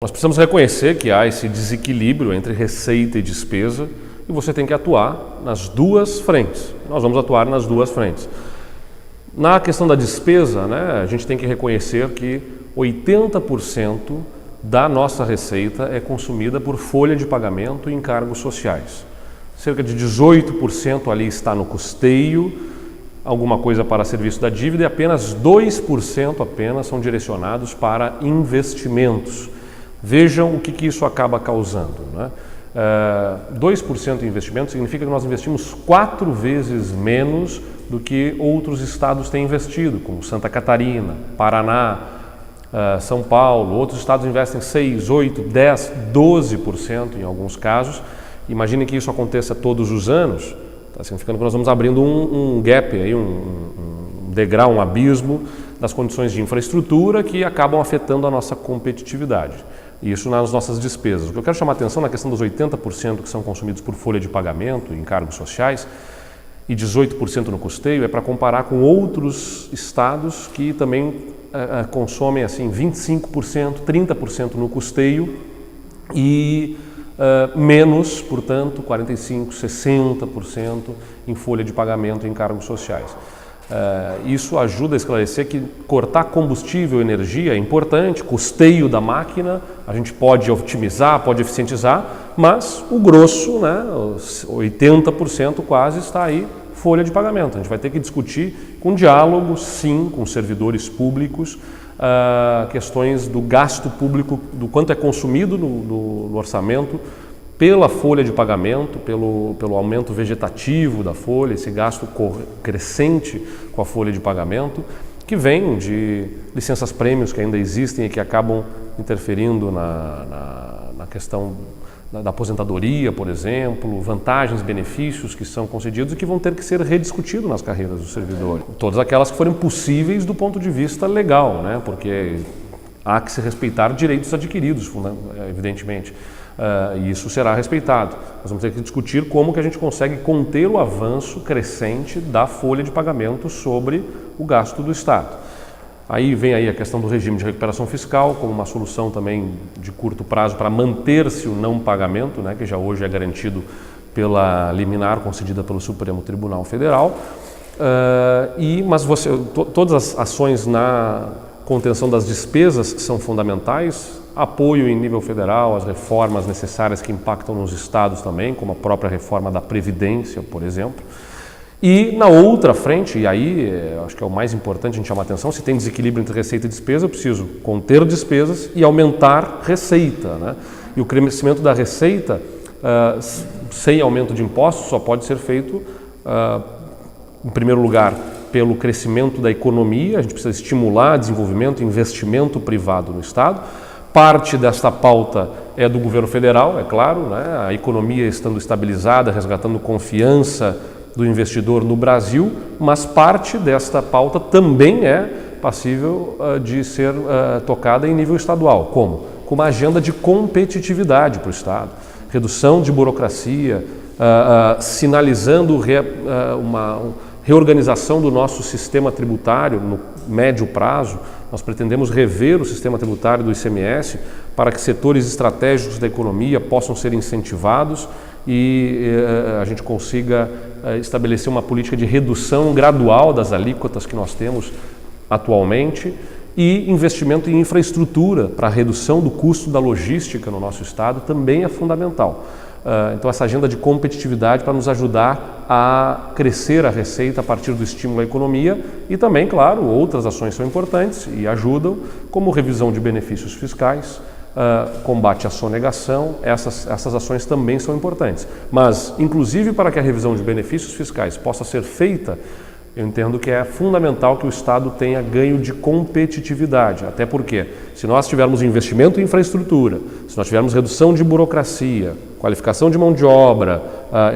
Nós precisamos reconhecer que há esse desequilíbrio entre receita e despesa e você tem que atuar nas duas frentes. Nós vamos atuar nas duas frentes. Na questão da despesa, a gente tem que reconhecer que 80% da nossa receita é consumida por folha de pagamento e encargos sociais. Cerca de 18% ali está no custeio, alguma coisa para serviço da dívida e apenas 2% são direcionados para investimentos. Vejam o que isso acaba causando. 2% de investimento significa que nós investimos 4 vezes menos do que outros estados têm investido, como Santa Catarina, Paraná, São Paulo. Outros estados investem 6, 8, 10, 12% em alguns casos. Imaginem que isso aconteça todos os anos, está significando que nós vamos abrindo um gap, aí, um degrau, um abismo das condições de infraestrutura que acabam afetando a nossa competitividade. Isso nas nossas despesas. O que eu quero chamar a atenção na questão dos 80% que são consumidos por folha de pagamento, encargos sociais, e 18% no custeio, é para comparar com outros estados que também consomem assim 25%, 30% no custeio e menos, portanto, 45%, 60% em folha de pagamento e encargos sociais. Isso ajuda a esclarecer que cortar combustível e energia é importante, custeio da máquina, a gente pode otimizar, pode eficientizar, mas o grosso, os 80% quase, está aí, folha de pagamento. A gente vai ter que discutir com diálogo, sim, com servidores públicos, questões do gasto público, do quanto é consumido no orçamento, pela folha de pagamento, pelo aumento vegetativo da folha, esse gasto crescente com a folha de pagamento, que vem de licenças-prêmios que ainda existem e que acabam interferindo na questão da aposentadoria, por exemplo, vantagens, benefícios que são concedidos e que vão ter que ser rediscutidos nas carreiras do servidor. Todas aquelas que forem possíveis do ponto de vista legal, porque há que se respeitar direitos adquiridos, evidentemente. E isso será respeitado. Nós vamos ter que discutir como que a gente consegue conter o avanço crescente da folha de pagamento sobre o gasto do Estado. Aí vem a questão do regime de recuperação fiscal como uma solução também de curto prazo para manter-se o não pagamento, que já hoje é garantido pela liminar concedida pelo Supremo Tribunal Federal. Mas todas as ações na contenção das despesas são fundamentais. Apoio em nível federal, as reformas necessárias que impactam nos estados também, como a própria reforma da Previdência, por exemplo. E na outra frente, e aí acho que é o mais importante a gente chamar a atenção, se tem desequilíbrio entre receita e despesa, eu preciso conter despesas e aumentar receita. E o crescimento da receita, sem aumento de impostos, só pode ser feito, em primeiro lugar, pelo crescimento da economia. A gente precisa estimular desenvolvimento e investimento privado no Estado. Parte desta pauta é do governo federal, é claro, a economia estando estabilizada, resgatando confiança do investidor no Brasil, mas parte desta pauta também é passível de ser tocada em nível estadual. Como? Com uma agenda de competitividade para o Estado, redução de burocracia, sinalizando uma reorganização do nosso sistema tributário no médio prazo. Nós pretendemos rever o sistema tributário do ICMS para que setores estratégicos da economia possam ser incentivados e a gente consiga estabelecer uma política de redução gradual das alíquotas que nós temos atualmente e investimento em infraestrutura para a redução do custo da logística no nosso estado também é fundamental. Então essa agenda de competitividade para nos ajudar a crescer a receita a partir do estímulo à economia e também, claro, outras ações são importantes e ajudam, como revisão de benefícios fiscais, combate à sonegação, essas ações também são importantes. Mas, inclusive para que a revisão de benefícios fiscais possa ser feita, eu entendo que é fundamental que o Estado tenha ganho de competitividade, até porque se nós tivermos investimento em infraestrutura, se nós tivermos redução de burocracia, qualificação de mão de obra,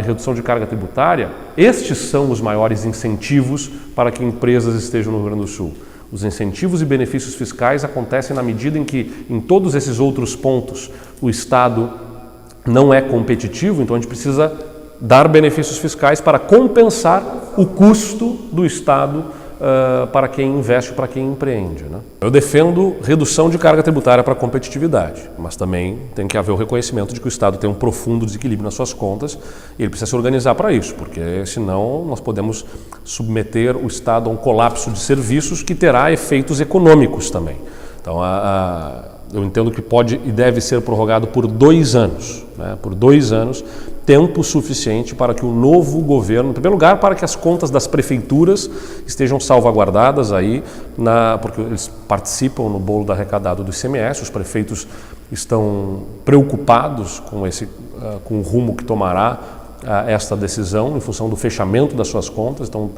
redução de carga tributária, estes são os maiores incentivos para que empresas estejam no Rio Grande do Sul. Os incentivos e benefícios fiscais acontecem na medida em que, em todos esses outros pontos, o Estado não é competitivo, então a gente precisa dar benefícios fiscais para compensar o custo do Estado para quem investe, para quem empreende, né? Eu defendo redução de carga tributária para a competitividade, mas também tem que haver o reconhecimento de que o Estado tem um profundo desequilíbrio nas suas contas e ele precisa se organizar para isso, porque senão nós podemos submeter o Estado a um colapso de serviços que terá efeitos econômicos também. Então, eu entendo que pode e deve ser prorrogado por 2 anos, né? Por 2 anos, tempo suficiente para que o novo governo, em primeiro lugar, para que as contas das prefeituras estejam salvaguardadas aí, porque eles participam no bolo da arrecadado do ICMS, os prefeitos estão preocupados com o rumo que tomará esta decisão em função do fechamento das suas contas, então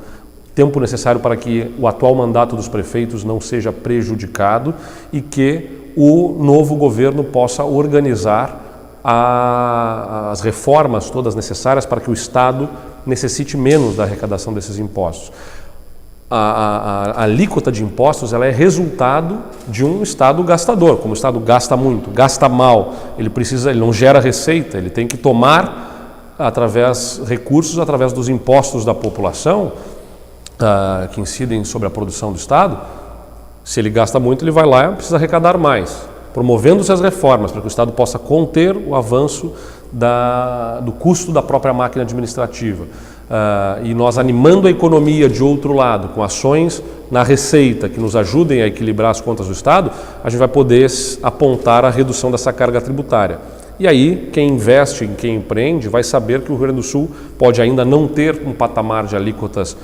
tempo necessário para que o atual mandato dos prefeitos não seja prejudicado e que o novo governo possa organizar as reformas todas necessárias para que o Estado necessite menos da arrecadação desses impostos. A alíquota de impostos ela é resultado de um Estado gastador. Como o Estado gasta muito, gasta mal, ele não gera receita, ele tem que tomar recursos através dos impostos da população que incidem sobre a produção do Estado. Se ele gasta muito, ele vai lá e precisa arrecadar mais, promovendo-se as reformas para que o Estado possa conter o avanço do custo da própria máquina administrativa. E nós animando a economia de outro lado, com ações na receita que nos ajudem a equilibrar as contas do Estado, a gente vai poder apontar a redução dessa carga tributária. E aí, quem investe, quem empreende, vai saber que o Rio Grande do Sul pode ainda não ter um patamar de alíquotas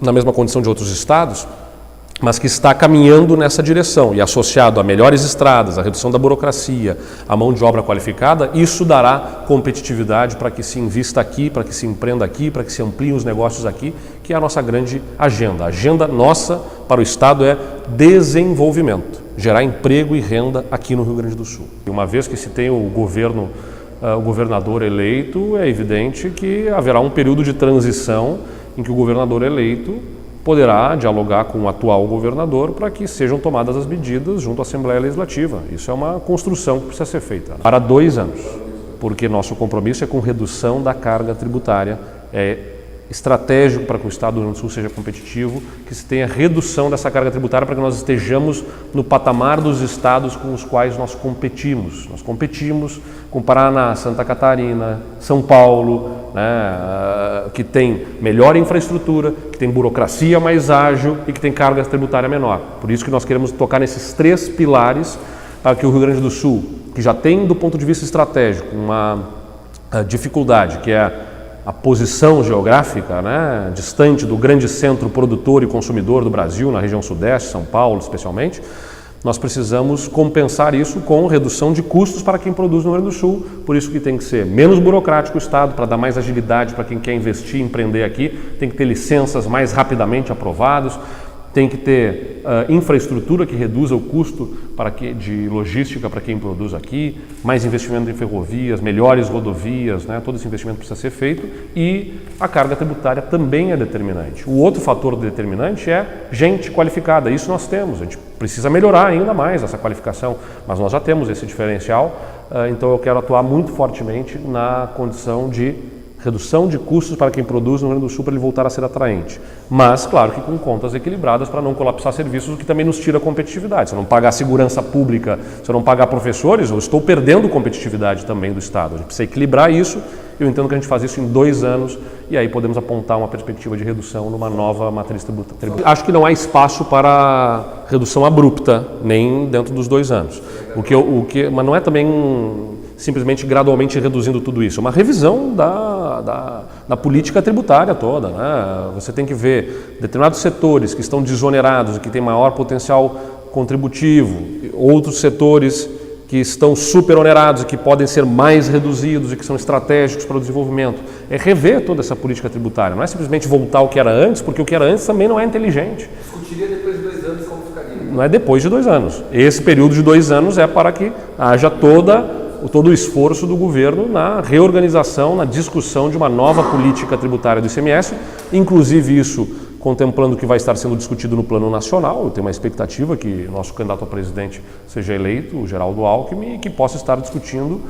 na mesma condição de outros estados, mas que está caminhando nessa direção e associado a melhores estradas, a redução da burocracia, a mão de obra qualificada, isso dará competitividade para que se invista aqui, para que se empreenda aqui, para que se ampliem os negócios aqui, que é a nossa grande agenda. A agenda nossa para o Estado é desenvolvimento, gerar emprego e renda aqui no Rio Grande do Sul. E uma vez que se tem o governador eleito, é evidente que haverá um período de transição em que o governador eleito poderá dialogar com o atual governador para que sejam tomadas as medidas junto à Assembleia Legislativa. Isso é uma construção que precisa ser feita para 2 anos, porque nosso compromisso é com redução da carga tributária. É estratégico para que o Estado do Rio Grande do Sul seja competitivo, que se tenha redução dessa carga tributária para que nós estejamos no patamar dos estados com os quais nós competimos. Nós competimos com Paraná, Santa Catarina, São Paulo, né, que tem melhor infraestrutura, que tem burocracia mais ágil e que tem carga tributária menor. Por isso que nós queremos tocar nesses 3 pilares para que o Rio Grande do Sul, que já tem do ponto de vista estratégico uma dificuldade, que é a posição geográfica, né, distante do grande centro produtor e consumidor do Brasil, na região sudeste, São Paulo especialmente, nós precisamos compensar isso com redução de custos para quem produz no Rio Grande do Sul, por isso que tem que ser menos burocrático o Estado, para dar mais agilidade para quem quer investir e empreender aqui, tem que ter licenças mais rapidamente aprovadas, tem que ter infraestrutura que reduza o custo de logística para quem produz aqui, mais investimento em ferrovias, melhores rodovias, né? Todo esse investimento precisa ser feito e a carga tributária também é determinante. O outro fator determinante é gente qualificada, isso nós temos, a gente precisa melhorar ainda mais essa qualificação, mas nós já temos esse diferencial, então eu quero atuar muito fortemente na condição de redução de custos para quem produz no Rio Grande do Sul para ele voltar a ser atraente. Mas, claro que com contas equilibradas para não colapsar serviços, o que também nos tira competitividade. Se eu não pagar segurança pública, se eu não pagar professores, eu estou perdendo competitividade também do Estado. A gente precisa equilibrar isso. Eu entendo que a gente faz isso em 2 anos e aí podemos apontar uma perspectiva de redução numa nova matriz tributária. Acho que não há espaço para redução abrupta, nem dentro dos 2 anos. Mas não é também simplesmente gradualmente reduzindo tudo isso. É uma revisão da política tributária toda, né? Você tem que ver determinados setores que estão desonerados e que têm maior potencial contributivo, outros setores que estão superonerados e que podem ser mais reduzidos e que são estratégicos para o desenvolvimento. É rever toda essa política tributária, não é simplesmente voltar ao que era antes, porque o que era antes também não é inteligente. Discutiria depois de 2 anos como ficaria? Não é depois de 2 anos. Esse período de 2 anos é para que haja todo o esforço do governo na reorganização, na discussão de uma nova política tributária do ICMS, inclusive isso contemplando o que vai estar sendo discutido no plano nacional. Eu tenho uma expectativa que nosso candidato a presidente seja eleito, o Geraldo Alckmin, e que possa estar discutindo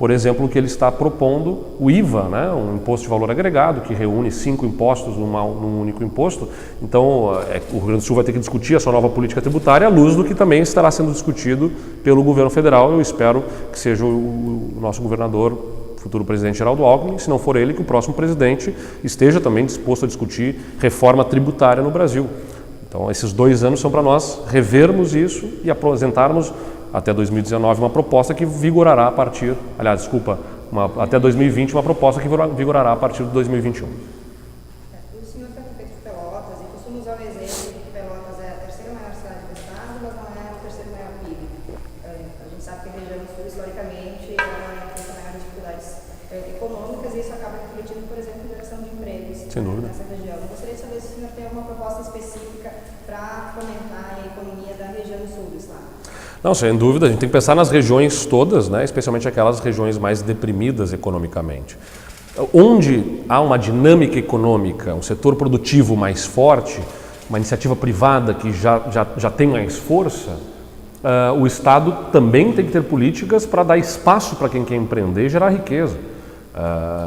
Por exemplo, o que ele está propondo, o IVA, né, um imposto de valor agregado, que reúne 5 impostos num único imposto. Então, o Rio Grande do Sul vai ter que discutir a sua nova política tributária à luz do que também estará sendo discutido pelo governo federal. Eu espero que seja o nosso governador, futuro presidente Geraldo Alckmin, se não for ele, que o próximo presidente esteja também disposto a discutir reforma tributária no Brasil. Então, esses 2 anos são para nós revermos isso e apresentarmos até 2019 uma proposta que vigorará a partir, até 2020 uma proposta que vigorará a partir de 2021. O senhor foi prefeito de Pelotas e costuma usar o exemplo que Pelotas é a terceira maior cidade do estado, mas não é o terceiro maior PIB. A gente sabe que a região sul, historicamente, ela enfrenta maiores dificuldades econômicas e isso acaba refletindo, por exemplo, em geração de empregos nessa região. Eu gostaria de saber se o senhor tem alguma proposta específica para fomentar a economia da região sul do estado. Não, sem dúvida, a gente tem que pensar nas regiões todas, né, especialmente aquelas regiões mais deprimidas economicamente. Onde há uma dinâmica econômica, um setor produtivo mais forte, uma iniciativa privada que já tem mais força, o Estado também tem que ter políticas para dar espaço para quem quer empreender e gerar riqueza.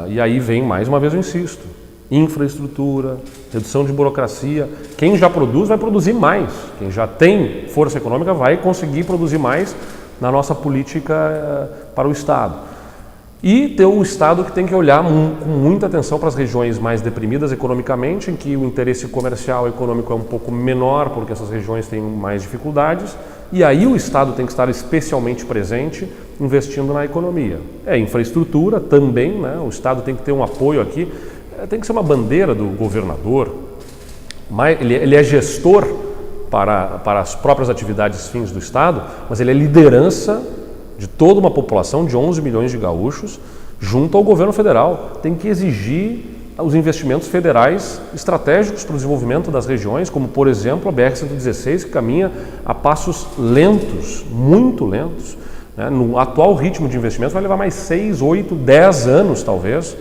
E aí vem, mais uma vez eu insisto, infraestrutura, redução de burocracia. Quem já produz vai produzir mais. Quem já tem força econômica vai conseguir produzir mais na nossa política para o Estado. E ter um Estado que tem que olhar com muita atenção para as regiões mais deprimidas economicamente, em que o interesse comercial e econômico é um pouco menor, porque essas regiões têm mais dificuldades, e aí o Estado tem que estar especialmente presente, investindo na economia. Infraestrutura também, né? O Estado tem que ter um apoio aqui. Tem que ser uma bandeira do governador, mas ele é gestor para as próprias atividades fins do Estado, mas ele é liderança de toda uma população de 11 milhões de gaúchos junto ao governo federal. Tem que exigir os investimentos federais estratégicos para o desenvolvimento das regiões, como por exemplo a BR-116, que caminha a passos lentos, muito lentos. Né? No atual ritmo de investimentos vai levar mais 6, 8, 10 anos talvez,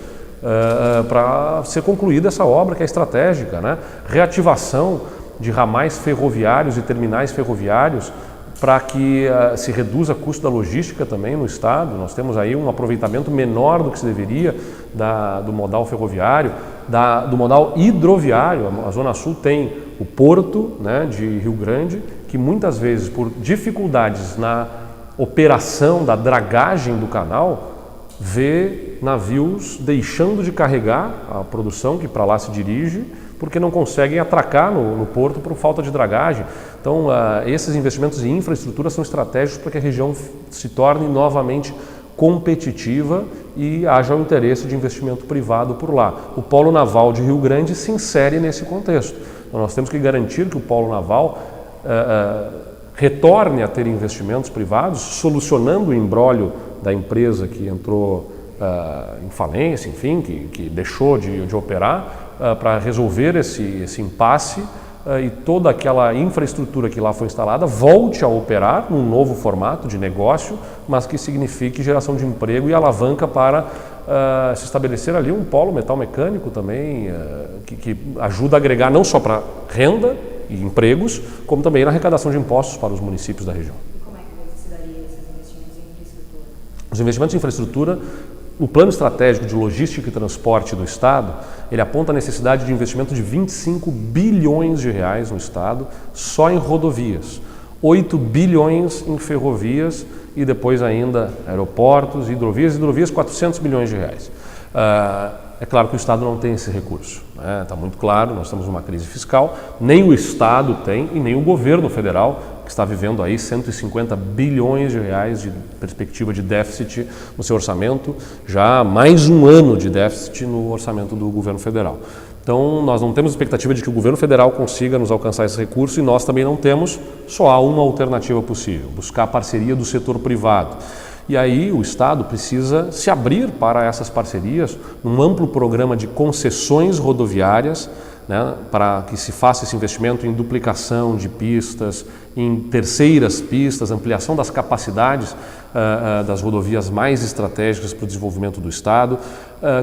para ser concluída essa obra que é estratégica, né? Reativação de ramais ferroviários e terminais ferroviários para que se reduza o custo da logística também no estado. Nós temos aí um aproveitamento menor do que se deveria do modal ferroviário, do modal hidroviário. A Zona Sul tem o porto, né, de Rio Grande, que muitas vezes por dificuldades na operação da dragagem do canal, vê navios deixando de carregar a produção que para lá se dirige, porque não conseguem atracar no porto por falta de dragagem. Então, esses investimentos em infraestrutura são estratégicos para que a região se torne novamente competitiva e haja o interesse de investimento privado por lá. O Polo Naval de Rio Grande se insere nesse contexto. Então, nós temos que garantir que o Polo Naval retorne a ter investimentos privados, solucionando o imbróglio da empresa que entrou em falência, enfim, que deixou de operar, para resolver esse impasse e toda aquela infraestrutura que lá foi instalada volte a operar num novo formato de negócio, mas que signifique geração de emprego e alavanca para se estabelecer ali um polo metal-mecânico também, que ajuda a agregar não só para renda e empregos, como também na arrecadação de impostos para os municípios da região. E como é que se daria esses investimentos em infraestrutura? Os investimentos em infraestrutura, o Plano Estratégico de Logística e Transporte do Estado, ele aponta a necessidade de investimento de 25 bilhões de reais no Estado, só em rodovias, 8 bilhões em ferrovias e depois ainda aeroportos, hidrovias, 400 milhões de reais. É claro que o Estado não tem esse recurso, né? Está muito claro, nós estamos numa crise fiscal, nem o Estado tem e nem o governo federal, que está vivendo aí 150 bilhões de reais de perspectiva de déficit no seu orçamento, já mais um ano de déficit no orçamento do governo federal. Então, nós não temos expectativa de que o governo federal consiga nos alcançar esse recurso e nós também não temos, só há uma alternativa possível, buscar a parceria do setor privado. E aí o Estado precisa se abrir para essas parcerias num amplo programa de concessões rodoviárias, né, para que se faça esse investimento em duplicação de pistas, em terceiras pistas, ampliação das capacidades das rodovias mais estratégicas para o desenvolvimento do Estado,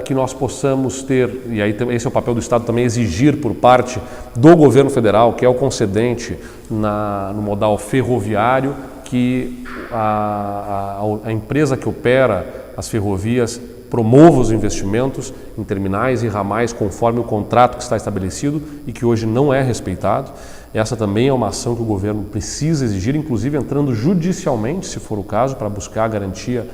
que nós possamos ter, e aí esse é o papel do Estado também, exigir por parte do governo federal, que é o concedente no modal ferroviário, que a empresa que opera as ferrovias, promova os investimentos em terminais e ramais conforme o contrato que está estabelecido e que hoje não é respeitado. Essa também é uma ação que o governo precisa exigir, inclusive entrando judicialmente, se for o caso, para buscar a garantia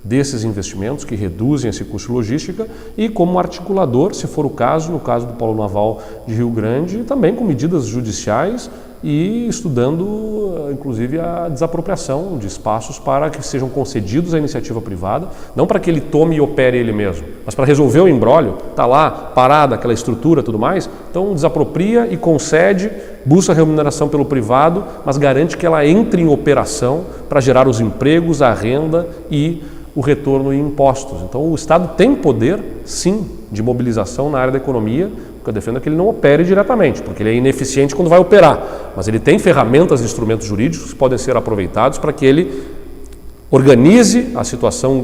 desses investimentos que reduzem esse custo de logística e como articulador, se for o caso, no caso do Polo Naval de Rio Grande, também com medidas judiciais e estudando, inclusive, a desapropriação de espaços para que sejam concedidos à iniciativa privada, não para que ele tome e opere ele mesmo, mas para resolver o imbróglio, está lá parada aquela estrutura e tudo mais, então desapropria e concede, busca remuneração pelo privado, mas garante que ela entre em operação para gerar os empregos, a renda e o retorno em impostos. Então o Estado tem poder, sim, de mobilização na área da economia. O que eu defendo é que ele não opere diretamente, porque ele é ineficiente quando vai operar, mas ele tem ferramentas e instrumentos jurídicos que podem ser aproveitados para que ele organize a situação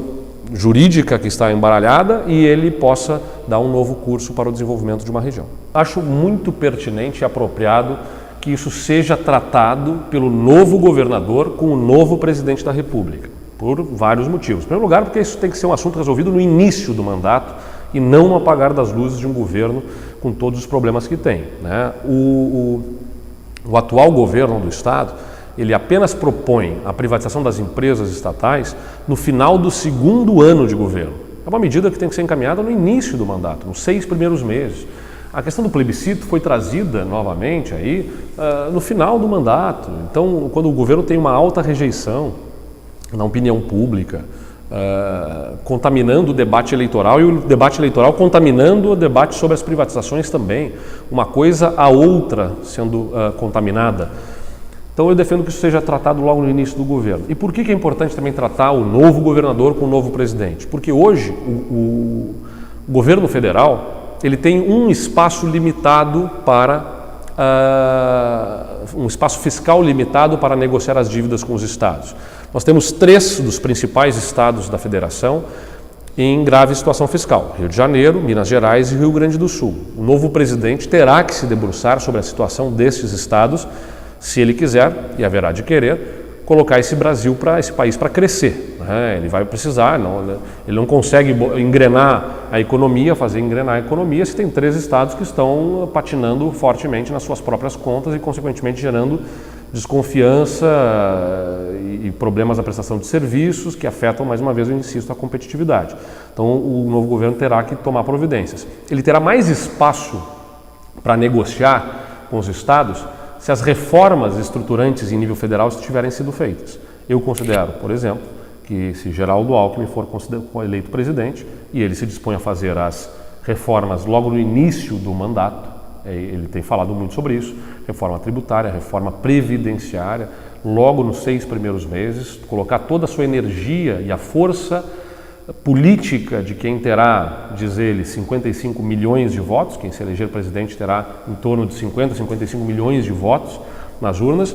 jurídica que está embaralhada e ele possa dar um novo curso para o desenvolvimento de uma região. Acho muito pertinente e apropriado que isso seja tratado pelo novo governador com o novo presidente da República. Por vários motivos. Em primeiro lugar, porque isso tem que ser um assunto resolvido no início do mandato e não no apagar das luzes de um governo com todos os problemas que tem, né? O atual governo do Estado, ele apenas propõe a privatização das empresas estatais no final do segundo ano de governo. É uma medida que tem que ser encaminhada no início do mandato, nos 6 primeiros meses. A questão do plebiscito foi trazida novamente aí no final do mandato. Então, quando o governo tem uma alta rejeição na opinião pública, contaminando o debate eleitoral e o debate eleitoral contaminando o debate sobre as privatizações também, uma coisa a outra sendo contaminada. Então eu defendo que isso seja tratado logo no início do governo. E por que é importante também tratar o novo governador com o novo presidente? Porque hoje o governo federal ele tem um espaço limitado para um espaço fiscal limitado para negociar as dívidas com os estados. Nós temos 3 dos principais estados da federação em grave situação fiscal: Rio de Janeiro, Minas Gerais e Rio Grande do Sul. O novo presidente terá que se debruçar sobre a situação destes estados, se ele quiser, e haverá de querer, colocar esse país para crescer, né? Ele vai precisar, ele não consegue engrenar a economia, fazer engrenar a economia se tem 3 estados que estão patinando fortemente nas suas próprias contas e, consequentemente, gerando desconfiança e problemas na prestação de serviços que afetam, mais uma vez, eu insisto, a competitividade. Então, o novo governo terá que tomar providências. Ele terá mais espaço para negociar com os estados se as reformas estruturantes em nível federal tiverem sido feitas. Eu considero, por exemplo, que se Geraldo Alckmin for eleito presidente e ele se dispõe a fazer as reformas logo no início do mandato, ele tem falado muito sobre isso, reforma tributária, reforma previdenciária, logo nos 6 primeiros meses, colocar toda a sua energia e a força política de quem terá, diz ele, 55 milhões de votos, quem se eleger presidente terá em torno de 50, 55 milhões de votos nas urnas,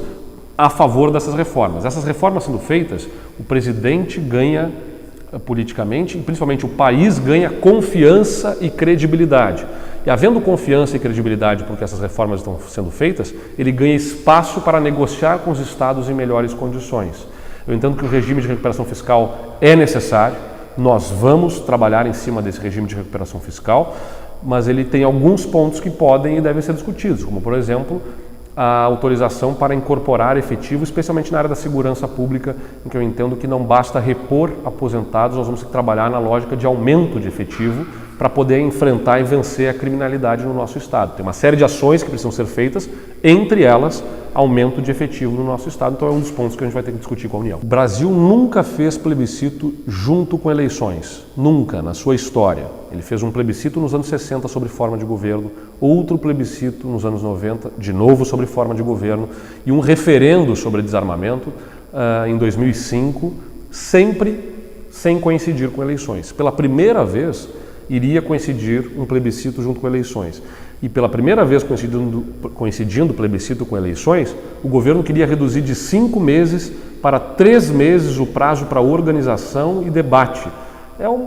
a favor dessas reformas. Essas reformas sendo feitas, o presidente ganha politicamente e principalmente o país ganha confiança e credibilidade. E havendo confiança e credibilidade porque essas reformas estão sendo feitas, ele ganha espaço para negociar com os estados em melhores condições. Eu entendo que o regime de recuperação fiscal é necessário, nós vamos trabalhar em cima desse regime de recuperação fiscal, mas ele tem alguns pontos que podem e devem ser discutidos, como, por exemplo, a autorização para incorporar efetivo, especialmente na área da segurança pública, em que eu entendo que não basta repor aposentados, nós vamos trabalhar na lógica de aumento de efetivo para poder enfrentar e vencer a criminalidade no nosso estado. Tem uma série de ações que precisam ser feitas, entre elas, aumento de efetivo no nosso estado, então é um dos pontos que a gente vai ter que discutir com a União. O Brasil nunca fez plebiscito junto com eleições, nunca, na sua história. Ele fez um plebiscito nos anos 60 sobre forma de governo, outro plebiscito nos anos 90, de novo sobre forma de governo, e um referendo sobre desarmamento em 2005, sempre sem coincidir com eleições. Pela primeira vez, iria coincidir um plebiscito junto com eleições. E pela primeira vez coincidindo plebiscito com eleições, o governo queria reduzir de 5 meses para 3 meses o prazo para organização e debate.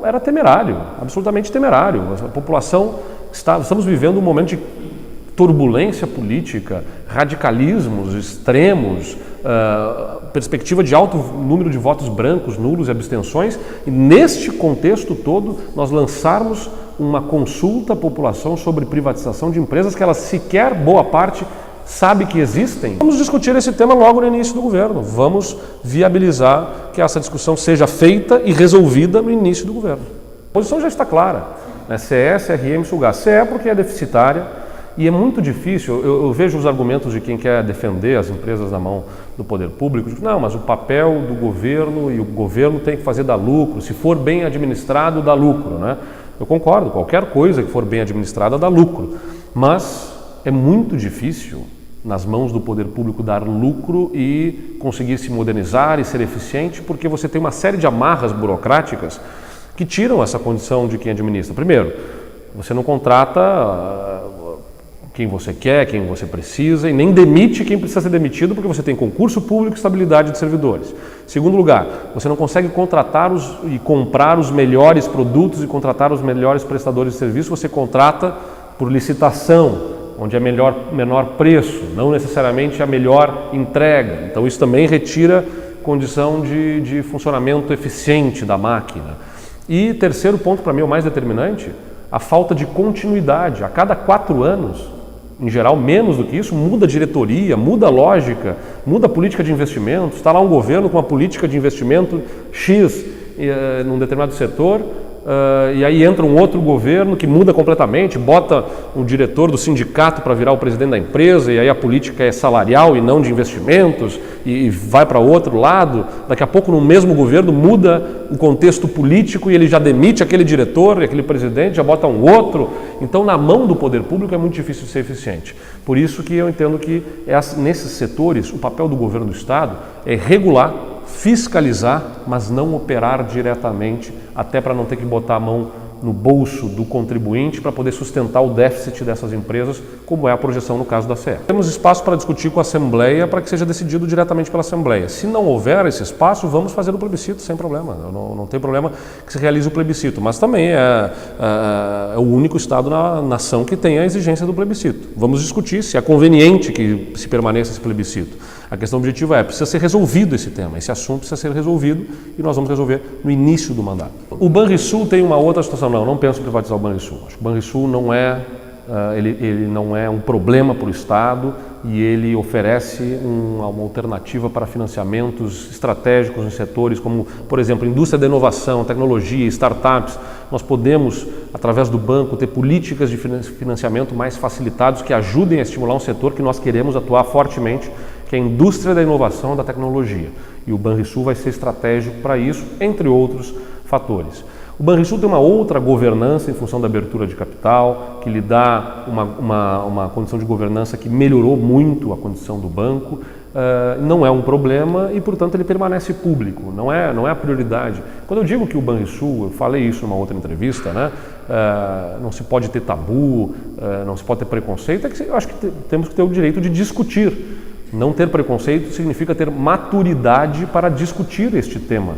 Era temerário, absolutamente temerário. A população, estamos vivendo um momento de turbulência política, radicalismos extremos, perspectiva de alto número de votos brancos, nulos e abstenções, e neste contexto todo nós lançarmos uma consulta à população sobre privatização de empresas que elas sequer, boa parte, sabe que existem. Vamos discutir esse tema logo no início do governo, vamos viabilizar que essa discussão seja feita e resolvida no início do governo. A posição já está clara, né? CE, CRM, Sulgás. CE porque é deficitária e é muito difícil, eu vejo os argumentos de quem quer defender as empresas na mão do poder público, não, mas o papel do governo e o governo tem que fazer dar lucro, se for bem administrado dá lucro, né? Eu concordo, qualquer coisa que for bem administrada dá lucro, mas é muito difícil nas mãos do poder público dar lucro e conseguir se modernizar e ser eficiente, porque você tem uma série de amarras burocráticas que tiram essa condição de quem administra. Primeiro, você não contrata quem você quer, quem você precisa, e nem demite quem precisa ser demitido, porque você tem concurso público e estabilidade de servidores. Segundo lugar, você não consegue contratar e comprar os melhores produtos e contratar os melhores prestadores de serviço, você contrata por licitação, onde é menor preço, não necessariamente a melhor entrega. Então isso também retira condição de funcionamento eficiente da máquina. E terceiro ponto, para mim, o mais determinante, a falta de continuidade. A cada 4 anos, em geral menos do que isso, muda a diretoria, muda a lógica, muda a política de investimentos. Está lá um governo com uma política de investimento X num determinado setor, e aí entra um outro governo que muda completamente, bota um diretor do sindicato para virar o presidente da empresa, e aí a política é salarial e não de investimentos, e vai para outro lado. Daqui a pouco, no mesmo governo, muda o contexto político e ele já demite aquele diretor, aquele presidente, já bota um outro. Então, na mão do poder público é muito difícil ser eficiente. Por isso que eu entendo que nesses setores o papel do governo do Estado é regular, fiscalizar, mas não operar diretamente, até para não ter que botar a mão no bolso do contribuinte para poder sustentar o déficit dessas empresas, como é a projeção no caso da CE. Temos espaço para discutir com a Assembleia para que seja decidido diretamente pela Assembleia. Se não houver esse espaço, vamos fazer o plebiscito sem problema. Não tem problema que se realize o plebiscito, mas também é o único Estado na nação que tem a exigência do plebiscito. Vamos discutir se é conveniente que se permaneça esse plebiscito. A questão objetiva precisa ser resolvido esse tema, esse assunto precisa ser resolvido e nós vamos resolver no início do mandato. O Banrisul tem uma outra situação, não penso em privatizar o Banrisul. Acho que o Banrisul não é, ele não é um problema para o Estado e ele oferece uma alternativa para financiamentos estratégicos em setores como, por exemplo, indústria da inovação, tecnologia, startups. Nós podemos, através do banco, ter políticas de financiamento mais facilitados que ajudem a estimular um setor que nós queremos atuar fortemente, que é a indústria da inovação e da tecnologia. E o Banrisul vai ser estratégico para isso, entre outros fatores. O Banrisul tem uma outra governança em função da abertura de capital, que lhe dá uma condição de governança que melhorou muito a condição do banco. Não é um problema e, portanto, ele permanece público, não é a prioridade. Quando eu digo que o Banrisul, eu falei isso numa outra entrevista, né? Não se pode ter tabu, não se pode ter preconceito, eu acho que temos que ter o direito de discutir. Não ter preconceito significa ter maturidade para discutir este tema.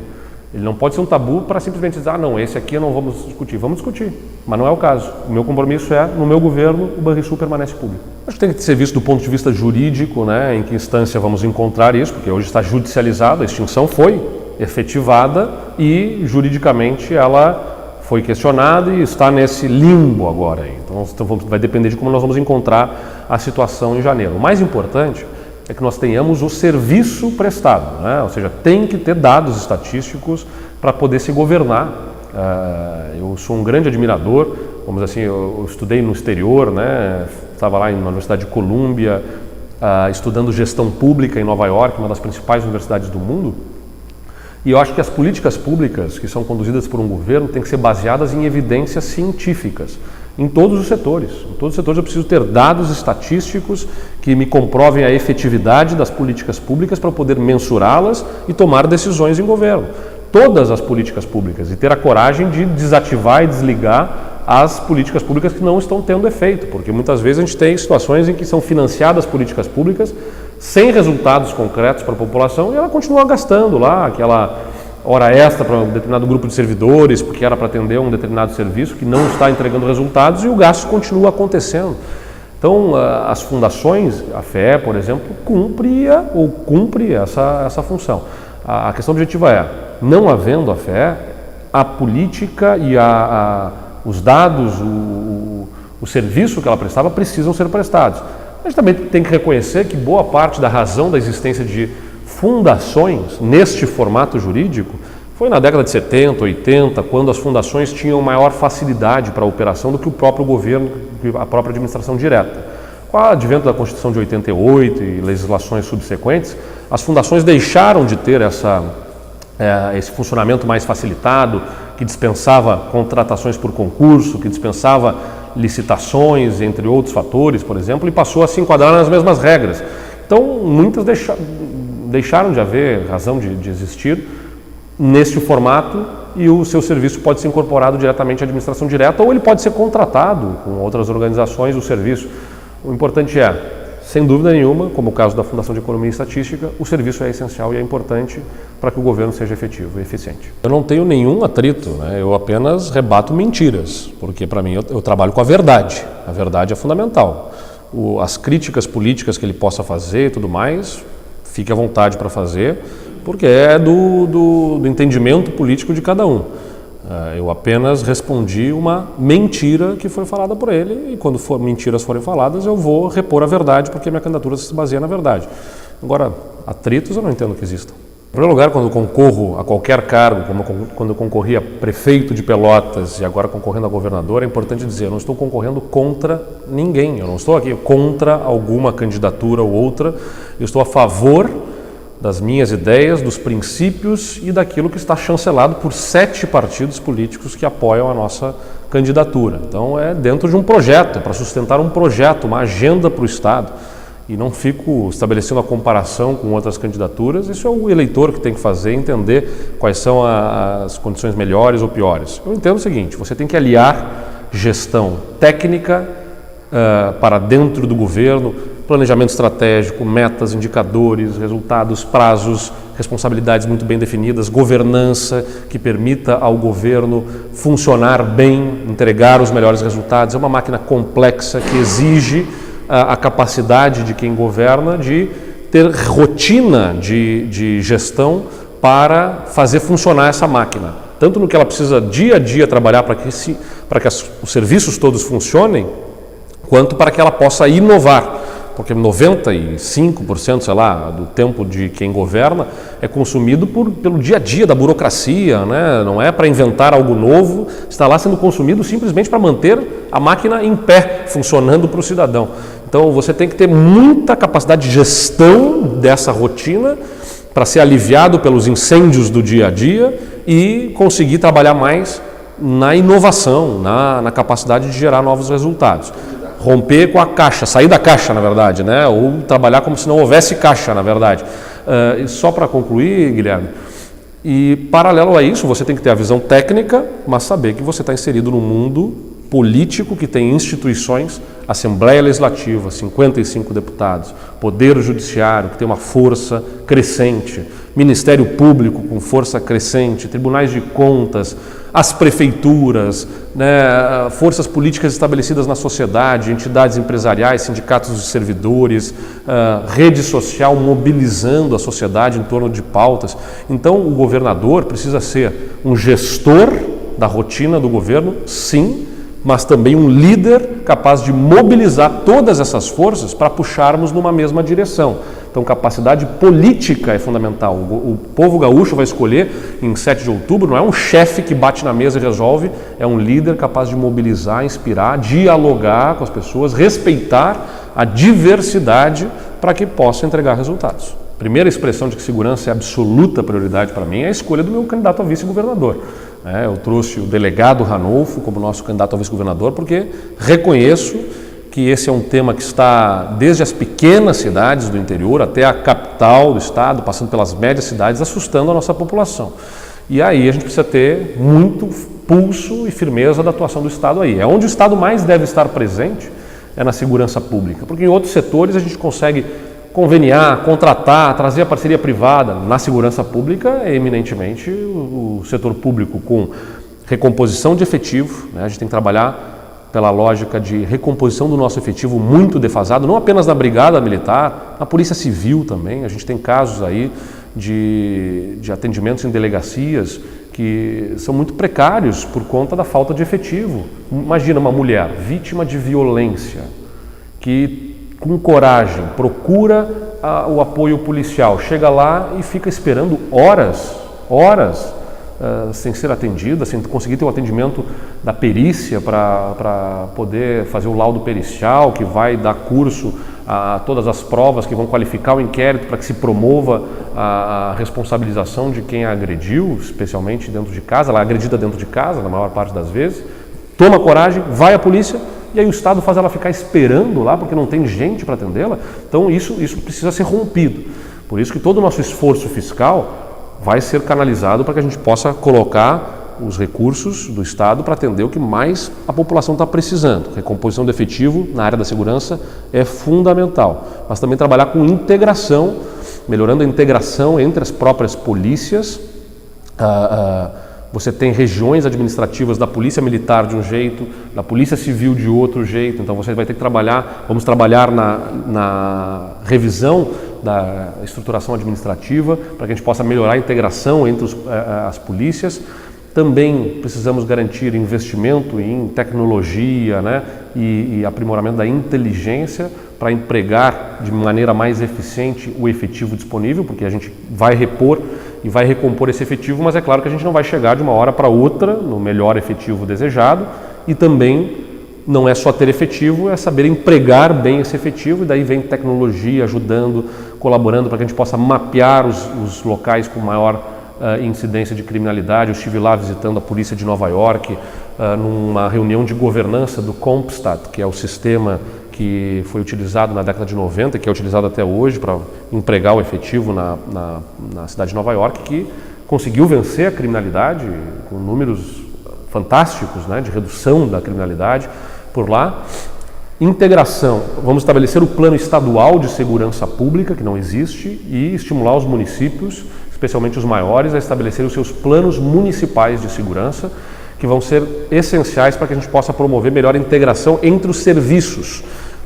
Ele não pode ser um tabu para simplesmente dizer, não, esse aqui não vamos discutir. Vamos discutir, mas não é o caso. O meu compromisso no meu governo, o Banrisul permanece público. Acho que tem que ser visto do ponto de vista jurídico, né, em que instância vamos encontrar isso, porque hoje está judicializado, a extinção foi efetivada e juridicamente ela foi questionada e está nesse limbo agora. Então vai depender de como nós vamos encontrar a situação em janeiro. O mais importante é que nós tenhamos o serviço prestado, né? Ou seja, tem que ter dados estatísticos para poder se governar. Eu sou um grande admirador, vamos dizer assim, eu estudei no exterior, né? Estava lá na Universidade de Colômbia, estudando gestão pública em Nova York, uma das principais universidades do mundo, e eu acho que as políticas públicas que são conduzidas por um governo têm que ser baseadas em evidências científicas. Em todos os setores. Em todos os setores eu preciso ter dados estatísticos que me comprovem a efetividade das políticas públicas para poder mensurá-las e tomar decisões em governo. Todas as políticas públicas e ter a coragem de desativar e desligar as políticas públicas que não estão tendo efeito, porque muitas vezes a gente tem situações em que são financiadas políticas públicas sem resultados concretos para a população e ela continua gastando lá aquela hora extra para um determinado grupo de servidores, porque era para atender um determinado serviço que não está entregando resultados e o gasto continua acontecendo. Então, as fundações, a FE, por exemplo, cumpre essa função. A questão objetiva é, não havendo a FE, a política e os dados, o serviço que ela prestava precisam ser prestados. A gente também tem que reconhecer que boa parte da razão da existência de fundações neste formato jurídico foi na década de 70, 80, quando as fundações tinham maior facilidade para a operação do que o próprio governo, a própria administração direta. Com o advento da Constituição de 88 e legislações subsequentes, as fundações deixaram de ter esse funcionamento mais facilitado, que dispensava contratações por concurso, que dispensava licitações, entre outros fatores, por exemplo, e passou a se enquadrar nas mesmas regras. Então, muitas deixaram de haver razão de existir neste formato e o seu serviço pode ser incorporado diretamente à administração direta ou ele pode ser contratado com outras organizações, o serviço. O importante é, sem dúvida nenhuma, como o caso da Fundação de Economia e Estatística, o serviço é essencial e é importante para que o governo seja efetivo e eficiente. Eu não tenho nenhum atrito, né? Eu apenas rebato mentiras, porque para mim eu trabalho com a verdade é fundamental. As críticas políticas que ele possa fazer e tudo mais, fique à vontade para fazer, porque é do entendimento político de cada um. Eu apenas respondi uma mentira que foi falada por ele e quando mentiras forem faladas eu vou repor a verdade porque minha candidatura se baseia na verdade. Agora, atritos eu não entendo que existam. Em primeiro lugar, quando eu concorro a qualquer cargo, como quando eu concorri a prefeito de Pelotas e agora concorrendo a governador, é importante dizer, eu não estou concorrendo contra ninguém, eu não estou aqui contra alguma candidatura ou outra, eu estou a favor das minhas ideias, dos princípios e daquilo que está chancelado por 7 partidos políticos que apoiam a nossa candidatura. Então é dentro de um projeto, para sustentar um projeto, uma agenda para o Estado. E não fico estabelecendo a comparação com outras candidaturas, isso é o eleitor que tem que fazer, entender quais são as condições melhores ou piores. Eu entendo o seguinte, você tem que aliar gestão técnica para dentro do governo, planejamento estratégico, metas, indicadores, resultados, prazos, responsabilidades muito bem definidas, governança que permita ao governo funcionar bem, entregar os melhores resultados. É uma máquina complexa que exige a capacidade de quem governa de ter rotina de gestão para fazer funcionar essa máquina. Tanto no que ela precisa dia a dia trabalhar para que os serviços todos funcionem, quanto para que ela possa inovar. Porque 95%, sei lá, do tempo de quem governa é consumido pelo dia a dia da burocracia, né? Não é para inventar algo novo, está lá sendo consumido simplesmente para manter a máquina em pé, funcionando para o cidadão. Então você tem que ter muita capacidade de gestão dessa rotina para ser aliviado pelos incêndios do dia a dia e conseguir trabalhar mais na inovação, na capacidade de gerar novos resultados. Romper com a caixa, sair da caixa, na verdade, né? Ou trabalhar como se não houvesse caixa, na verdade. E só para concluir, Guilherme, e paralelo a isso, você tem que ter a visão técnica, mas saber que você está inserido num mundo político que tem instituições, Assembleia Legislativa, 55 deputados, Poder Judiciário, que tem uma força crescente, Ministério Público com força crescente, Tribunais de Contas, as prefeituras, né, forças políticas estabelecidas na sociedade, entidades empresariais, sindicatos de servidores, rede social mobilizando a sociedade em torno de pautas. Então, o governador precisa ser um gestor da rotina do governo, sim, mas também um líder capaz de mobilizar todas essas forças para puxarmos numa mesma direção. Então, capacidade política é fundamental. O povo gaúcho vai escolher em 7 de outubro, não é um chefe que bate na mesa e resolve, é um líder capaz de mobilizar, inspirar, dialogar com as pessoas, respeitar a diversidade para que possa entregar resultados. A primeira expressão de que segurança é absoluta prioridade para mim é a escolha do meu candidato a vice-governador. Eu trouxe o delegado Ranolfo como nosso candidato a vice-governador porque reconheço que esse é um tema que está desde as pequenas cidades do interior até a capital do estado, passando pelas médias cidades, assustando a nossa população. E aí a gente precisa ter muito pulso e firmeza da atuação do Estado aí. É onde o Estado mais deve estar presente, é na segurança pública, porque em outros setores a gente consegue conveniar, contratar, trazer a parceria privada. Na segurança pública é eminentemente o setor público com recomposição de efetivo, né? A gente tem que trabalhar pela lógica de recomposição do nosso efetivo muito defasado, não apenas na Brigada Militar, na Polícia Civil também. A gente tem casos aí de atendimentos em delegacias que são muito precários por conta da falta de efetivo. Imagina uma mulher vítima de violência que, com coragem, procura o apoio policial, chega lá e fica esperando horas sem ser atendida, sem conseguir ter o atendimento da perícia para poder fazer o laudo pericial, que vai dar curso a todas as provas que vão qualificar o inquérito para que se promova a responsabilização de quem a agrediu, especialmente dentro de casa. Ela é agredida dentro de casa, na maior parte das vezes. Toma coragem, vai à polícia e aí o Estado faz ela ficar esperando lá porque não tem gente para atendê-la. Então isso precisa ser rompido. Por isso que todo o nosso esforço fiscal vai ser canalizado para que a gente possa colocar os recursos do Estado para atender o que mais a população está precisando. Recomposição do efetivo na área da segurança é fundamental, mas também trabalhar com integração, melhorando a integração entre as próprias polícias. Você tem regiões administrativas da Polícia Militar de um jeito, da Polícia Civil de outro jeito, então você vai ter que vamos trabalhar na revisão da estruturação administrativa para que a gente possa melhorar a integração entre as polícias. Também precisamos garantir investimento em tecnologia, né, e aprimoramento da inteligência para empregar de maneira mais eficiente o efetivo disponível, porque a gente vai repor e vai recompor esse efetivo, mas é claro que a gente não vai chegar de uma hora para outra no melhor efetivo desejado, e também não é só ter efetivo, é saber empregar bem esse efetivo, e daí vem tecnologia ajudando, colaborando para que a gente possa mapear os locais com maior incidência de criminalidade. Eu estive lá visitando a polícia de Nova York, numa reunião de governança do CompStat, que é o sistema que foi utilizado na década de 90, que é utilizado até hoje para empregar o efetivo na cidade de Nova York, que conseguiu vencer a criminalidade com números fantásticos, né, de redução da criminalidade por lá. Integração, vamos estabelecer o plano estadual de segurança pública, que não existe, e estimular os municípios, especialmente os maiores, a estabelecer os seus planos municipais de segurança, que vão ser essenciais para que a gente possa promover melhor integração entre os serviços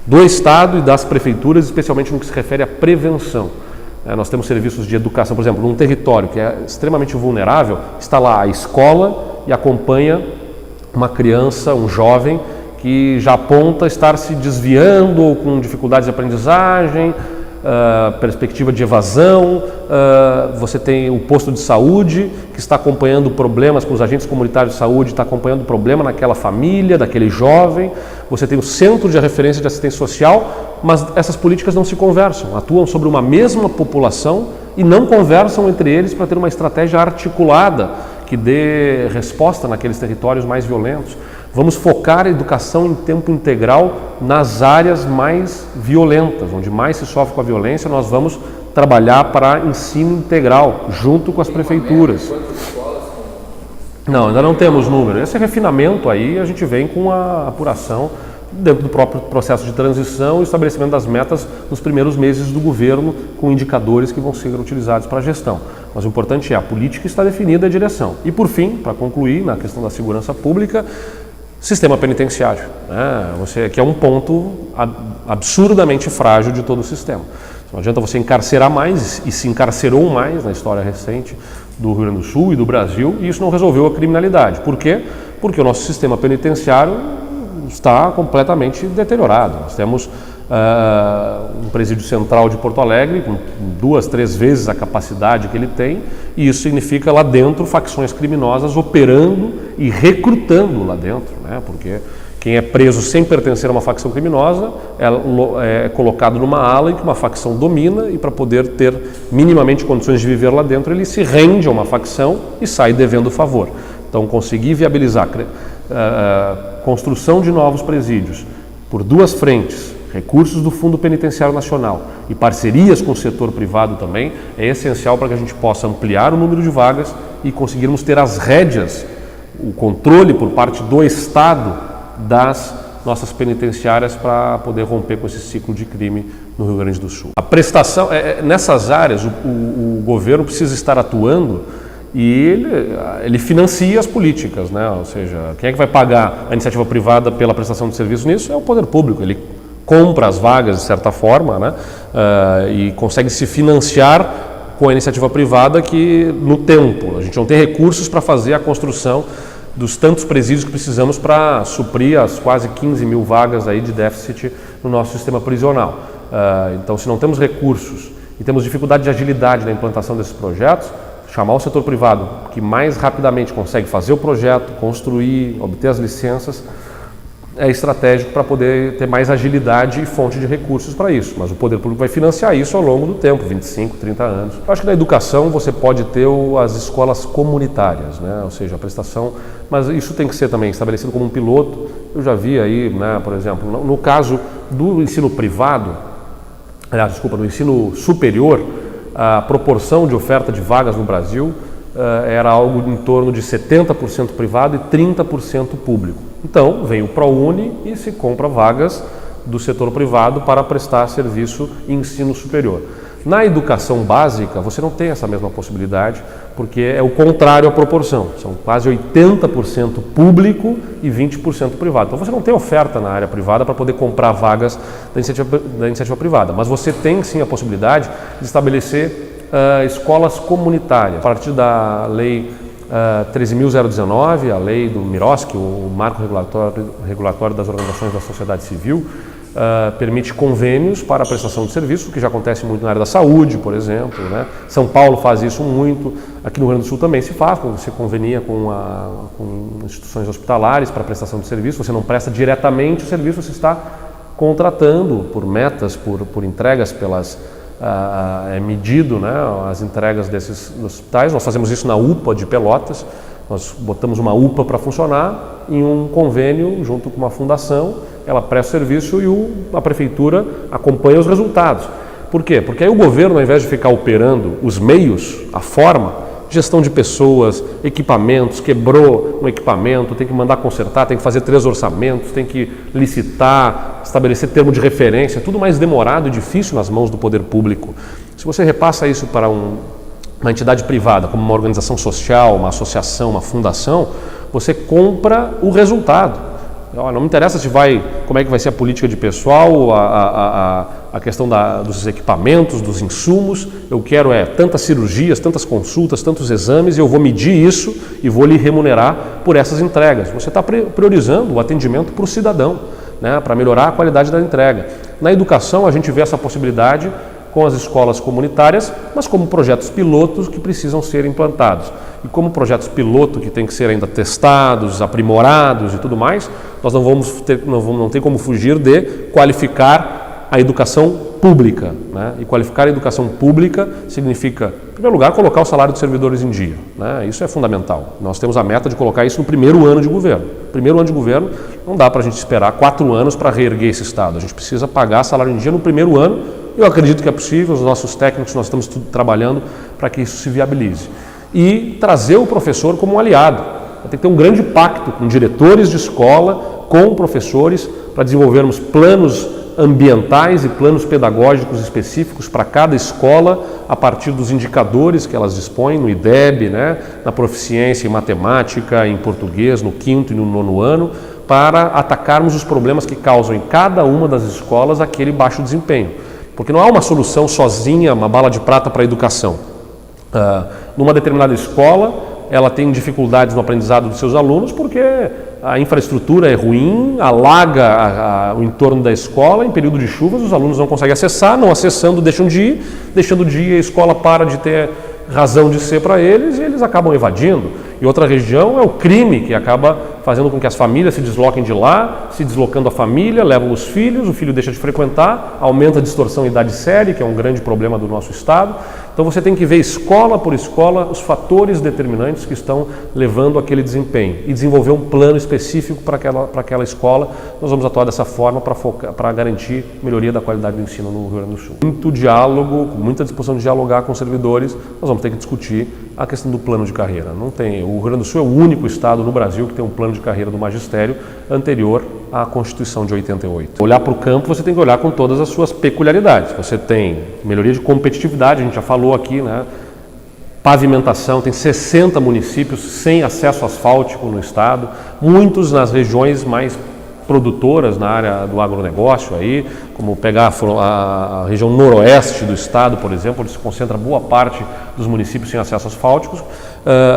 do Estado e das prefeituras, especialmente no que se refere à prevenção. Nós temos serviços de educação, por exemplo, num território que é extremamente vulnerável, está lá a escola e acompanha uma criança, um jovem, que já aponta estar se desviando ou com dificuldades de aprendizagem, perspectiva de evasão. Você tem o posto de saúde que está acompanhando problemas com os agentes comunitários de saúde, está acompanhando problema naquela família, daquele jovem. Você tem o centro de referência de assistência social, mas essas políticas não se conversam, atuam sobre uma mesma população e não conversam entre eles para ter uma estratégia articulada que dê resposta naqueles territórios mais violentos. Vamos focar a educação em tempo integral nas áreas mais violentas, onde mais se sofre com a violência. Nós vamos trabalhar para ensino integral, junto com as prefeituras. Não, ainda não temos número. Esse refinamento aí a gente vem com a apuração dentro do próprio processo de transição e estabelecimento das metas nos primeiros meses do governo, com indicadores que vão ser utilizados para a gestão. Mas o importante é a política está definida, a direção. E por fim, para concluir, na questão da segurança pública, sistema penitenciário, né? Que é um ponto absurdamente frágil de todo o sistema. Não adianta você encarcerar mais, e se encarcerou mais na história recente do Rio Grande do Sul e do Brasil, e isso não resolveu a criminalidade. Por quê? Porque o nosso sistema penitenciário está completamente deteriorado. Nós temos um presídio central de Porto Alegre com 2, 3 vezes a capacidade que ele tem, e isso significa lá dentro facções criminosas operando e recrutando lá dentro, né? Porque quem é preso sem pertencer a uma facção criminosa é colocado numa ala em que uma facção domina, e para poder ter minimamente condições de viver lá dentro, ele se rende a uma facção e sai devendo favor. Então, conseguir viabilizar construção de novos presídios por 2 frentes, recursos do Fundo Penitenciário Nacional e parcerias com o setor privado também, é essencial para que a gente possa ampliar o número de vagas e conseguirmos ter as rédeas, o controle por parte do Estado das nossas penitenciárias para poder romper com esse ciclo de crime no Rio Grande do Sul. A prestação, nessas áreas, o governo precisa estar atuando E ele financia as políticas, né? Ou seja, quem é que vai pagar a iniciativa privada pela prestação de serviço nisso? É o poder público. Ele compra as vagas de certa forma, né? E consegue se financiar com a iniciativa privada que no tempo. A gente não tem recursos para fazer a construção dos tantos presídios que precisamos para suprir as quase 15 mil vagas aí de déficit no nosso sistema prisional. Então, se não temos recursos e temos dificuldade de agilidade na implantação desses projetos, chamar o setor privado que mais rapidamente consegue fazer o projeto, construir, obter as licenças, é estratégico para poder ter mais agilidade e fonte de recursos para isso. Mas o poder público vai financiar isso ao longo do tempo, 25, 30 anos. Eu acho que na educação você pode ter as escolas comunitárias, né? Ou seja, a prestação, mas isso tem que ser também estabelecido como um piloto. Eu já vi aí, né, por exemplo, no caso do ensino privado, no ensino superior, a proporção de oferta de vagas no Brasil era algo em torno de 70% privado e 30% público. Então, vem o ProUni e se compra vagas do setor privado para prestar serviço em ensino superior. Na educação básica, você não tem essa mesma possibilidade, porque é o contrário à proporção. São quase 80% público e 20% privado. Então, você não tem oferta na área privada para poder comprar vagas da iniciativa privada. Mas você tem, sim, a possibilidade de estabelecer escolas comunitárias. A partir da lei 13.019, a lei do MIROSC, o Marco Regulatório das Organizações da Sociedade Civil, permite convênios para a prestação de serviço, que já acontece muito na área da saúde, por exemplo, né? São Paulo faz isso muito, aqui no Rio Grande do Sul também se faz, quando você convenia com instituições hospitalares para prestação de serviço, você não presta diretamente o serviço, você está contratando por metas, por entregas é medido, né, as entregas desses hospitais. Nós fazemos isso na UPA de Pelotas, nós botamos uma UPA para funcionar em um convênio junto com uma fundação, ela presta serviço e a prefeitura acompanha os resultados. Por quê? Porque aí o governo, ao invés de ficar operando os meios, a forma, gestão de pessoas, equipamentos, quebrou um equipamento, tem que mandar consertar, tem que fazer 3 orçamentos, tem que licitar, estabelecer termo de referência, tudo mais demorado e difícil nas mãos do poder público. Se você repassa isso para uma entidade privada, como uma organização social, uma associação, uma fundação, você compra o resultado. Não me interessa como é que vai ser a política de pessoal, a questão dos equipamentos, dos insumos. Eu quero tantas cirurgias, tantas consultas, tantos exames, e eu vou medir isso e vou lhe remunerar por essas entregas. Você está priorizando o atendimento para o cidadão, né, para melhorar a qualidade da entrega. Na educação, a gente vê essa possibilidade com as escolas comunitárias, mas como projetos pilotos que precisam ser implantados. E como projetos piloto que têm que ser ainda testados, aprimorados e tudo mais, nós não tem como fugir de qualificar a educação pública, né? E qualificar a educação pública significa, em primeiro lugar, colocar o salário dos servidores em dia, né? Isso é fundamental. Nós temos a meta de colocar isso no primeiro ano de governo. Primeiro ano de governo, não dá para a gente esperar 4 anos para reerguer esse Estado. A gente precisa pagar salário em dia no primeiro ano. Eu acredito que é possível, os nossos técnicos, nós estamos trabalhando para que isso se viabilize. E trazer o professor como um aliado. Tem que ter um grande pacto com diretores de escola, com professores, para desenvolvermos planos ambientais e planos pedagógicos específicos para cada escola, a partir dos indicadores que elas dispõem no IDEB, né, na proficiência em matemática, em português, no 5º e no 9º ano, para atacarmos os problemas que causam em cada uma das escolas aquele baixo desempenho. Porque não há uma solução sozinha, uma bala de prata para a educação. Numa determinada escola, ela tem dificuldades no aprendizado dos seus alunos porque a infraestrutura é ruim, alaga o entorno da escola, em período de chuvas os alunos não conseguem acessar, não acessando deixando de ir, a escola para de ter razão de ser para eles e eles acabam evadindo. E outra região é o crime, que acaba fazendo com que as famílias se desloquem de lá, se deslocando a família, levam os filhos, o filho deixa de frequentar, aumenta a distorção em idade séria, que é um grande problema do nosso Estado. Então você tem que ver escola por escola os fatores determinantes que estão levando aquele desempenho e desenvolver um plano específico para aquela escola. Nós vamos atuar dessa forma para garantir melhoria da qualidade do ensino no Rio Grande do Sul. Muito diálogo, muita disposição de dialogar com os servidores, nós vamos ter que discutir a questão do plano de carreira. O Rio Grande do Sul é o único estado no Brasil que tem um plano de carreira do magistério anterior à Constituição de 88. Olhar para o campo, você tem que olhar com todas as suas peculiaridades. Você tem melhoria de competitividade, a gente já falou aqui, né? pavimentação, tem 60 municípios sem acesso asfáltico no estado, muitos nas regiões mais produtoras na área do agronegócio, aí, como pegar a região noroeste do estado, por exemplo, onde se concentra boa parte dos municípios sem acesso asfálticos.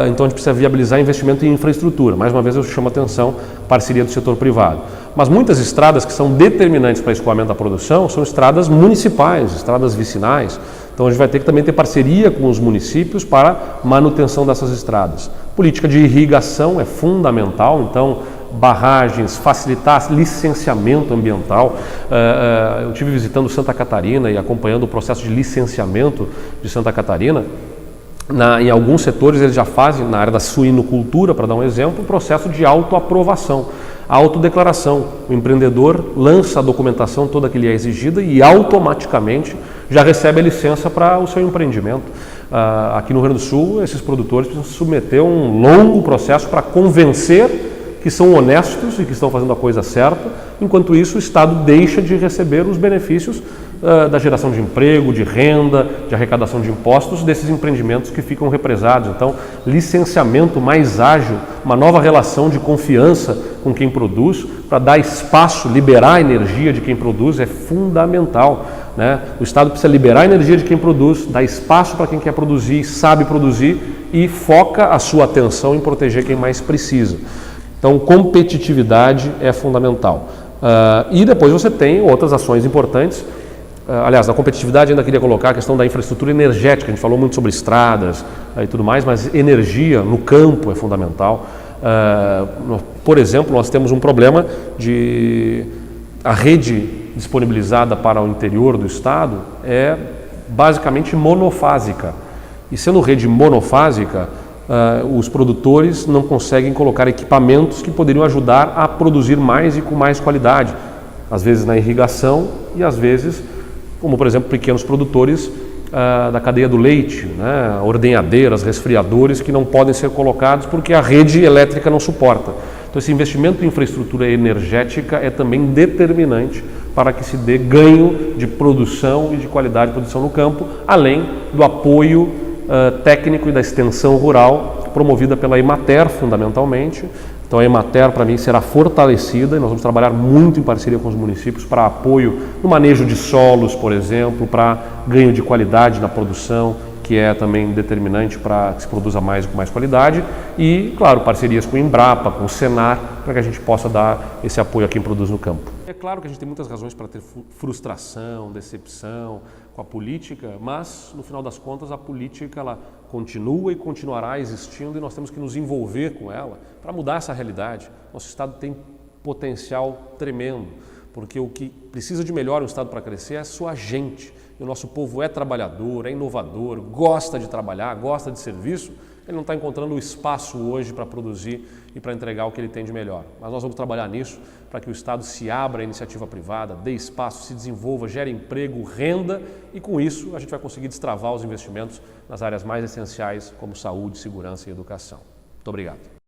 Então a gente precisa viabilizar investimento em infraestrutura. Mais uma vez eu chamo a atenção, parceria do setor privado. Mas muitas estradas que são determinantes para o escoamento da produção são estradas municipais, estradas vicinais. Então a gente vai ter que também ter parceria com os municípios para manutenção dessas estradas. Política de irrigação é fundamental, então barragens, facilitar licenciamento ambiental. Eu estive visitando Santa Catarina e acompanhando o processo de licenciamento de Santa Catarina. Em alguns setores eles já fazem, na área da suinocultura, para dar um exemplo, o processo de autoaprovação, autodeclaração. O empreendedor lança a documentação toda que lhe é exigida e automaticamente já recebe a licença para o seu empreendimento. Aqui no Rio Grande do Sul, esses produtores precisam submeter a um longo processo para convencer que são honestos e que estão fazendo a coisa certa. Enquanto isso, o Estado deixa de receber os benefícios da geração de emprego, de renda, de arrecadação de impostos desses empreendimentos que ficam represados. Então, licenciamento mais ágil, uma nova relação de confiança com quem produz, para dar espaço, liberar a energia de quem produz é fundamental, né? O Estado precisa liberar a energia de quem produz, dar espaço para quem quer produzir, sabe produzir e foca a sua atenção em proteger quem mais precisa. Então, competitividade é fundamental. E depois você tem outras ações importantes. Aliás, na competitividade ainda queria colocar a questão da infraestrutura energética. A gente falou muito sobre estradas e tudo mais, mas energia no campo é fundamental. Por exemplo, nós temos um problema de a rede disponibilizada para o interior do estado é basicamente monofásica. E sendo rede monofásica, os produtores não conseguem colocar equipamentos que poderiam ajudar a produzir mais e com mais qualidade. Às vezes na irrigação e às vezes, como por exemplo, pequenos produtores da cadeia do leite, né? Ordenhadeiras, resfriadores que não podem ser colocados porque a rede elétrica não suporta. Então esse investimento em infraestrutura energética é também determinante para que se dê ganho de produção e de qualidade de produção no campo, além do apoio técnico e da extensão rural promovida pela Emater fundamentalmente. Então a Emater para mim será fortalecida e nós vamos trabalhar muito em parceria com os municípios para apoio no manejo de solos, por exemplo, para ganho de qualidade na produção, que é também determinante para que se produza mais com mais qualidade e, claro, parcerias com o Embrapa, com o Senar, para que a gente possa dar esse apoio a quem produz no campo. É claro que a gente tem muitas razões para ter frustração, decepção com a política, mas no final das contas a política ela continua e continuará existindo e nós temos que nos envolver com ela para mudar essa realidade. Nosso estado tem potencial tremendo, porque o que precisa de melhor no estado para crescer é a sua gente. E o nosso povo é trabalhador, é inovador, gosta de trabalhar, gosta de serviço. Ele não está encontrando o espaço hoje para produzir e para entregar o que ele tem de melhor. Mas nós vamos trabalhar nisso para que o Estado se abra à iniciativa privada, dê espaço, se desenvolva, gere emprego, renda e com isso a gente vai conseguir destravar os investimentos nas áreas mais essenciais como saúde, segurança e educação. Muito obrigado.